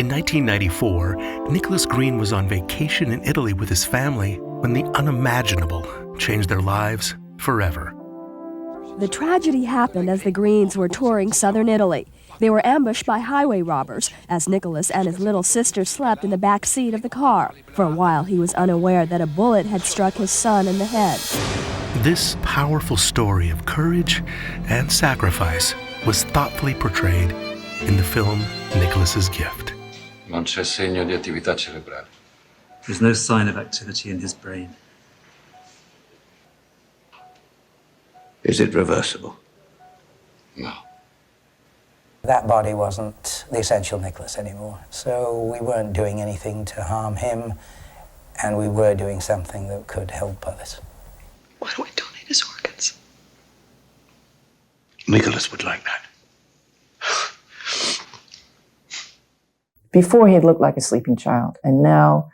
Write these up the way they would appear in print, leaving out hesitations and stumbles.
In 1994, Nicholas Green was on vacation in Italy with his family when the unimaginable changed their lives forever. The tragedy happened as the Greens were touring southern Italy. They were ambushed by highway robbers as Nicholas and his little sister slept in the back seat of the car. For a while, he was unaware that a bullet had struck his son in the head. This powerful story of courage and sacrifice was thoughtfully portrayed in the film Nicholas's Gift. Non c'è segno di attività cerebrale. There's no sign of activity in his brain. Is it reversible? No. That body wasn't the essential Nicholas anymore, so we weren't doing anything to harm him, and we were doing something that could help others. Why don't we donate his organs? Nicholas would like that. Before, he had looked like a sleeping child, and now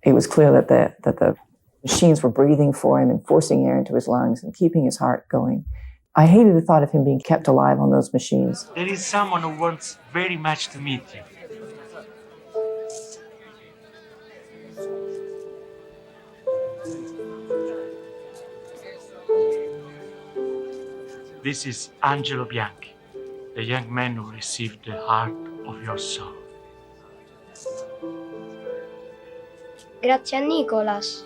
it was clear that the machines were breathing for him and forcing air into his lungs and keeping his heart going. I hated the thought of him being kept alive on those machines. There is someone who wants very much to meet you. This is Angelo Bianchi, the young man who received the heart of your soul. Grazie a Nicholas.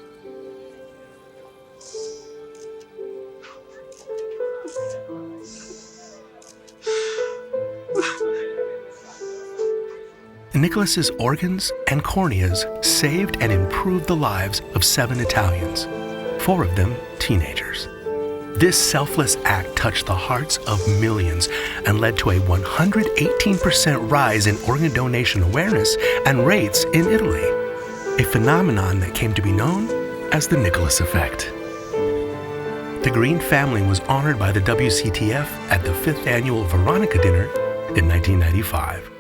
Nicholas's organs and corneas saved and improved the lives of 7 Italians, 4 of them teenagers. This selfless act touched the hearts of millions and led to a 118% rise in organ donation awareness and rates in Italy, a phenomenon that came to be known as the Nicholas effect. The Green family was honored by the WCTF at the 5th annual Veronica Dinner in 1995.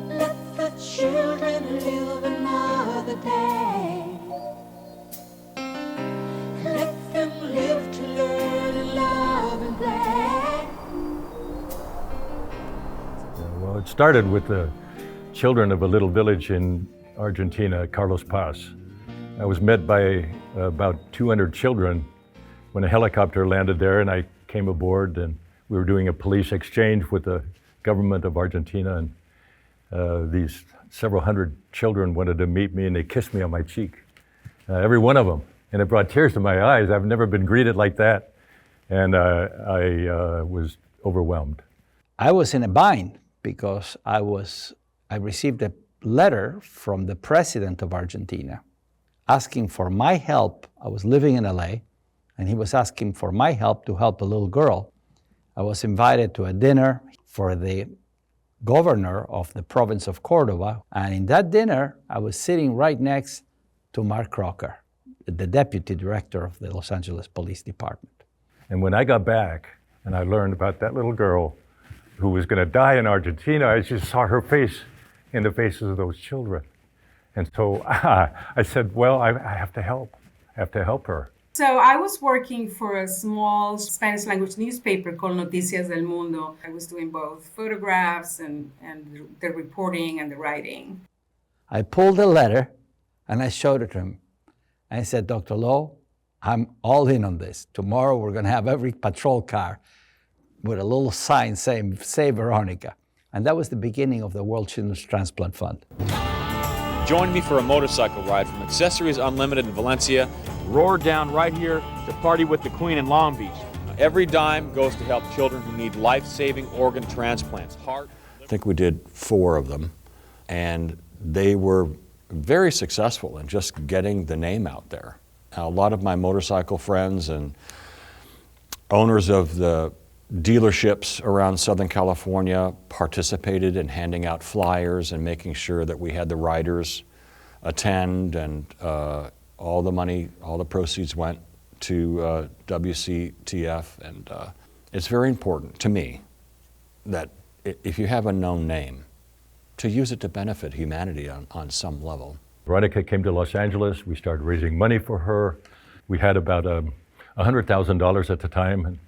Let the children live another day. Let them live to learn and love and play. Well, it started with the children of a little village in Argentina, Carlos Paz. I was met by about 200 children when a helicopter landed there, and I came aboard, and we were doing a police exchange with the government of Argentina, and these several hundred children wanted to meet me, and they kissed me on my cheek, every one of them, and it brought tears to my eyes. I've never been greeted like that, and I was overwhelmed. I was in a bind because I received a letter from the president of Argentina asking for my help. I was living in LA, and he was asking for my help to help a little girl. I was invited to a dinner for the governor of the province of Cordova, and in that dinner, I was sitting right next to Mark Crocker, the deputy director of the Los Angeles Police Department. And when I got back and I learned about that little girl who was going to die in Argentina, I just saw her face in the faces of those children. And so I said, well, I have to help. I have to help her. So I was working for a small Spanish language newspaper called Noticias del Mundo. I was doing both photographs and the reporting and the writing. I pulled a letter and I showed it to him. And I said, Dr. Lowe, I'm all in on this. Tomorrow we're going to have every patrol car with a little sign saying, Save Veronica. And that was the beginning of the World Children's Transplant Fund. Join me for a motorcycle ride from Accessories Unlimited in Valencia. Roar down right here to party with the Queen in Long Beach. Every dime goes to help children who need life-saving organ transplants. I think we did 4 of them, and they were very successful in just getting the name out there. Now, a lot of my motorcycle friends and owners of the dealerships around Southern California participated in handing out flyers and making sure that we had the riders attend, and all the money, all the proceeds went to WCTF, and it's very important to me that if you have a known name, to use it to benefit humanity on some level. Veronica came to Los Angeles. We started raising money for her. We had about $100,000 at the time.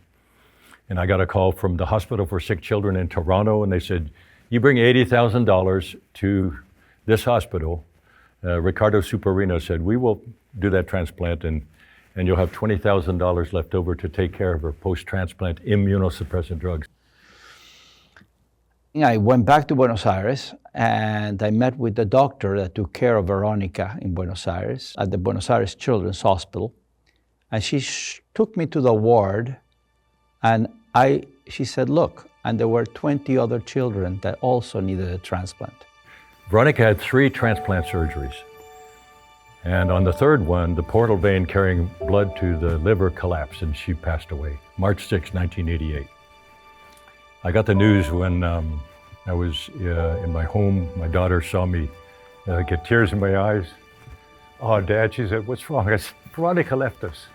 And I got a call from the Hospital for Sick Children in Toronto, and they said, you bring $80,000 to this hospital. Ricardo Superino said, we will do that transplant, and you'll have $20,000 left over to take care of her post-transplant immunosuppressant drugs. I went back to Buenos Aires, and I met with the doctor that took care of Veronica in Buenos Aires at the Buenos Aires Children's Hospital. And she took me to the ward, and she said, look, and there were 20 other children that also needed a transplant. Veronica had 3 transplant surgeries. And on the third one, the portal vein carrying blood to the liver collapsed, and she passed away, March 6, 1988. I got the news when I was in my home. My daughter saw me get tears in my eyes. Oh, Dad, she said, what's wrong? I said, Veronica left us.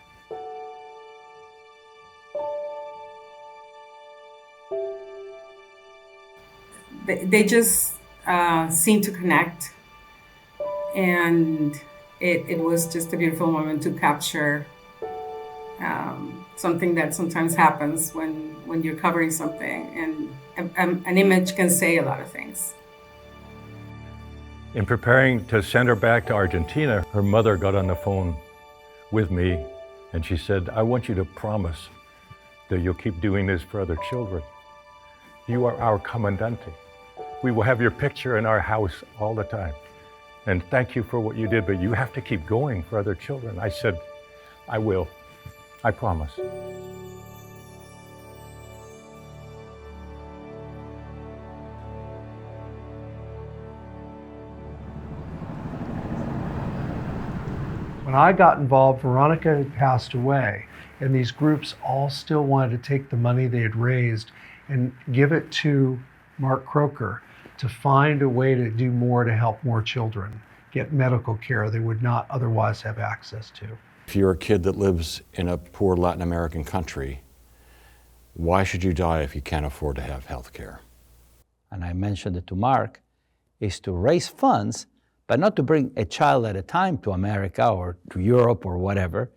They just seemed to connect, and it was just a beautiful moment to capture something that sometimes happens when you're covering something, and an image can say a lot of things. In preparing to send her back to Argentina, her mother got on the phone with me, and she said, I want you to promise that you'll keep doing this for other children. You are our comandante. We will have your picture in our house all the time. And thank you for what you did, but you have to keep going for other children. I said, I will. I promise. When I got involved, Veronica had passed away, and these groups all still wanted to take the money they had raised and give it to Mark Croker to find a way to do more to help more children get medical care they would not otherwise have access to. If you're a kid that lives in a poor Latin American country, why should you die if you can't afford to have health care? And I mentioned it to Mark, is to raise funds, but not to bring a child at a time to America or to Europe or whatever,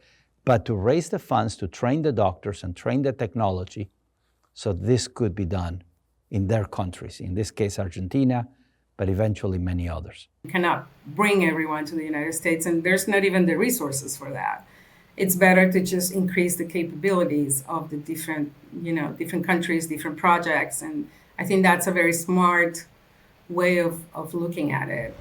but to raise the funds to train the doctors and train the technology so this could be done in their countries, in this case Argentina, but eventually many others. You cannot bring everyone to the United States, and there's not even the resources for that. It's better to just increase the capabilities of the different countries, different projects, and I think that's a very smart way of looking at it.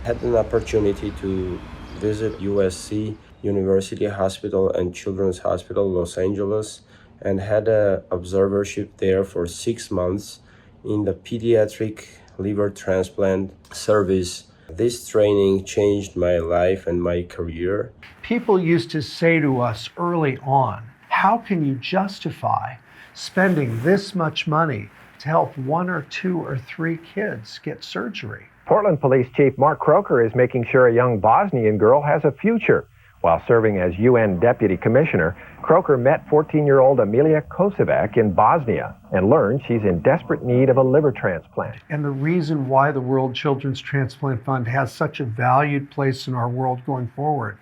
I had an opportunity to visit USC, University Hospital and Children's Hospital, Los Angeles, and had an observership there for 6 months in the pediatric liver transplant service. This training changed my life and my career. People used to say to us early on, how can you justify spending this much money to help 1 or 2 or 3 kids get surgery? Portland Police Chief Mark Croker is making sure a young Bosnian girl has a future. While serving as UN Deputy Commissioner, Croker met 14-year-old Amelia Kosovac in Bosnia and learned she's in desperate need of a liver transplant. And the reason why the World Children's Transplant Fund has such a valued place in our world going forward,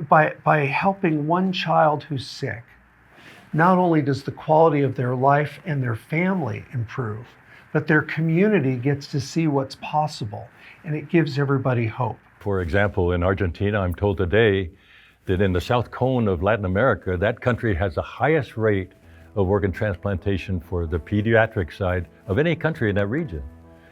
by helping one child who's sick, not only does the quality of their life and their family improve, but their community gets to see what's possible, and it gives everybody hope. For example, in Argentina, I'm told today that in the South Cone of Latin America, that country has the highest rate of organ transplantation for the pediatric side of any country in that region.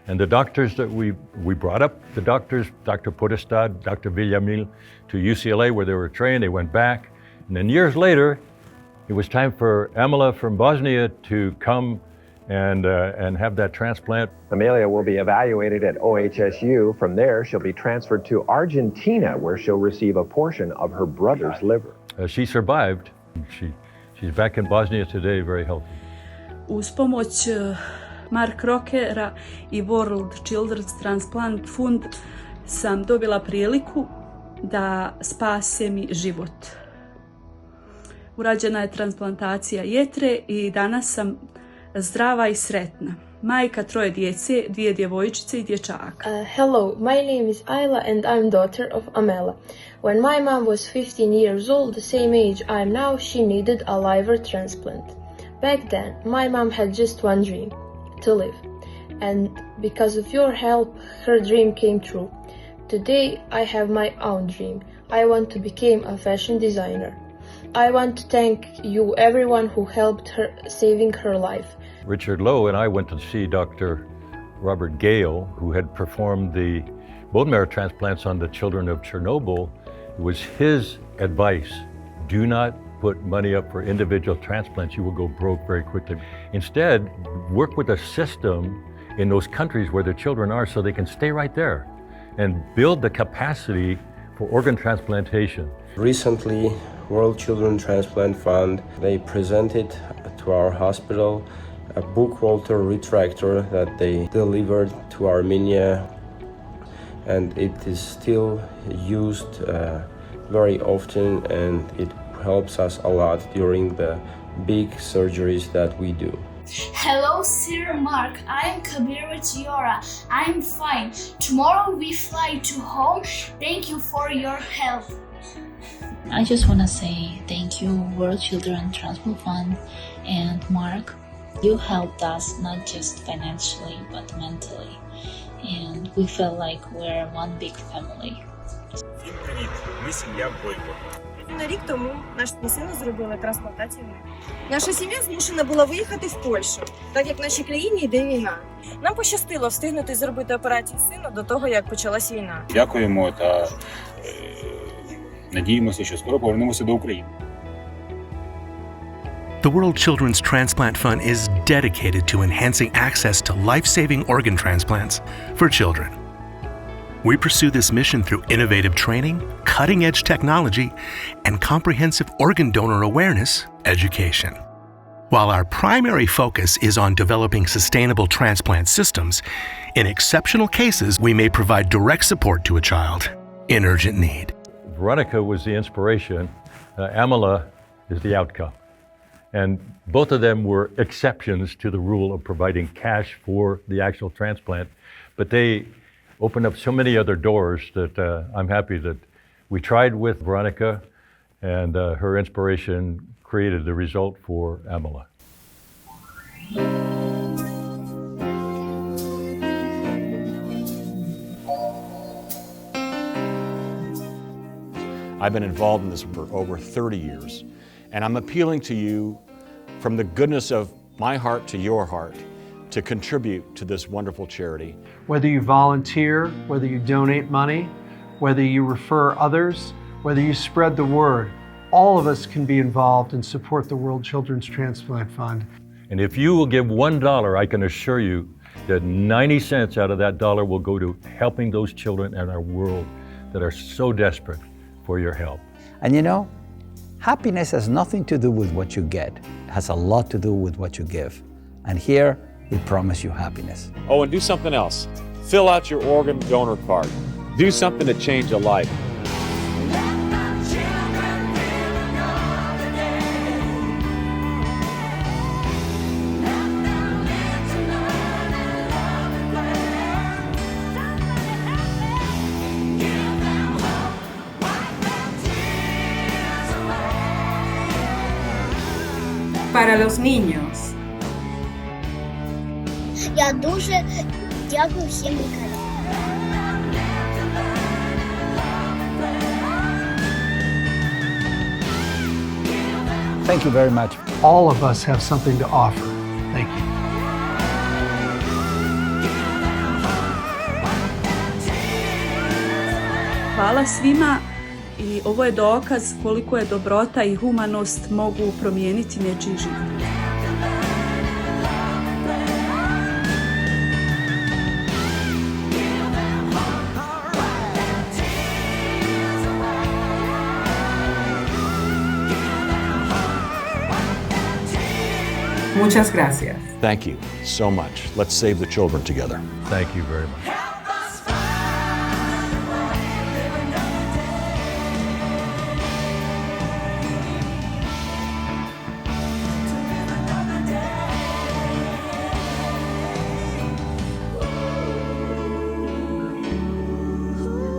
And the doctors that we brought up, the doctors, Dr. Podestad, Dr. Villamil, to UCLA where they were trained, they went back. And then years later, it was time for Amela from Bosnia to come and have that transplant. Amelia will be evaluated at OHSU. From there, she'll be transferred to Argentina, where she'll receive a portion of her brother's liver. She survived. She's back in Bosnia today, very healthy. Uz pomoć Mark Crokera I World Children's Transplant Fund sam dobila priliku da spase mi život. Urađena je transplantacija jetre I danas sam zdrava I sretna. majka 3 djece, 2 djevojčice i dječaka. Hello, my name is Ayla and I'm daughter of Amela. When my mom was 15 years old, the same age I am now, she needed a liver transplant. Back then, my mom had just one dream, to live. And because of your help, her dream came true. Today, I have my own dream. I want to become a fashion designer. I want to thank you, everyone who helped her saving her life. Richard Lowe and I went to see Dr. Robert Gale, who had performed the bone marrow transplants on the children of Chernobyl. It was his advice, do not put money up for individual transplants, you will go broke very quickly. Instead, work with a system in those countries where the children are so they can stay right there and build the capacity for organ transplantation. Recently, World Children Transplant Fund, they presented to our hospital a Buchwalter retractor that they delivered to Armenia, and it is still used very often, and it helps us a lot during the big surgeries that we do. Hello, Sir Mark. I'm Kabira Tiora. I'm fine. Tomorrow we fly to home. Thank you for your help. I just want to say thank you, World Children Transplant Fund and Mark. You helped us not just financially, but mentally. And we felt like we're one big family. Всім привіт! Ми сім'я Бойко. Рік тому нашій сину зробили трансплантацію. Наша сім'я змушена була виїхати в Польщу, так як в нашій країні йде війна. Нам пощастило встигнути зробити операцію сину до того, як почалась війна. Дякуємо та надіємося, що скоро повернемося до України. The World Children's Transplant Fund is dedicated to enhancing access to life-saving organ transplants for children. We pursue this mission through innovative training, cutting-edge technology, and comprehensive organ donor awareness education. While our primary focus is on developing sustainable transplant systems, in exceptional cases, we may provide direct support to a child in urgent need. Veronica was the inspiration, Amela is the outcome. And both of them were exceptions to the rule of providing cash for the actual transplant, but they opened up so many other doors that I'm happy that we tried with Veronica, and her inspiration created the result for Amela. I've been involved in this for over 30 years, and I'm appealing to you from the goodness of my heart to your heart to contribute to this wonderful charity. Whether you volunteer, whether you donate money, whether you refer others, whether you spread the word, all of us can be involved and support the World Children's Transplant Fund. And if you will give $1, I can assure you that 90 cents out of that dollar will go to helping those children in our world that are so desperate for your help. And you know, happiness has nothing to do with what you get. It has a lot to do with what you give. And here, we promise you happiness. Oh, and do something else. Fill out your organ donor card. Do something to change a life. Para los niños. Я дуже дякую всім лікарям. Thank you very much. All of us have something to offer. Thank you. Hvala svima i ovo je dokaz koliko je dobrota i humanost mogu promijeniti nečiji život. Muchas gracias. Thank you so much. Let's save the children together. Thank you very much.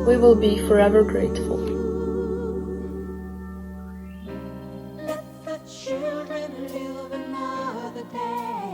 We will be forever grateful. Let the children live another day.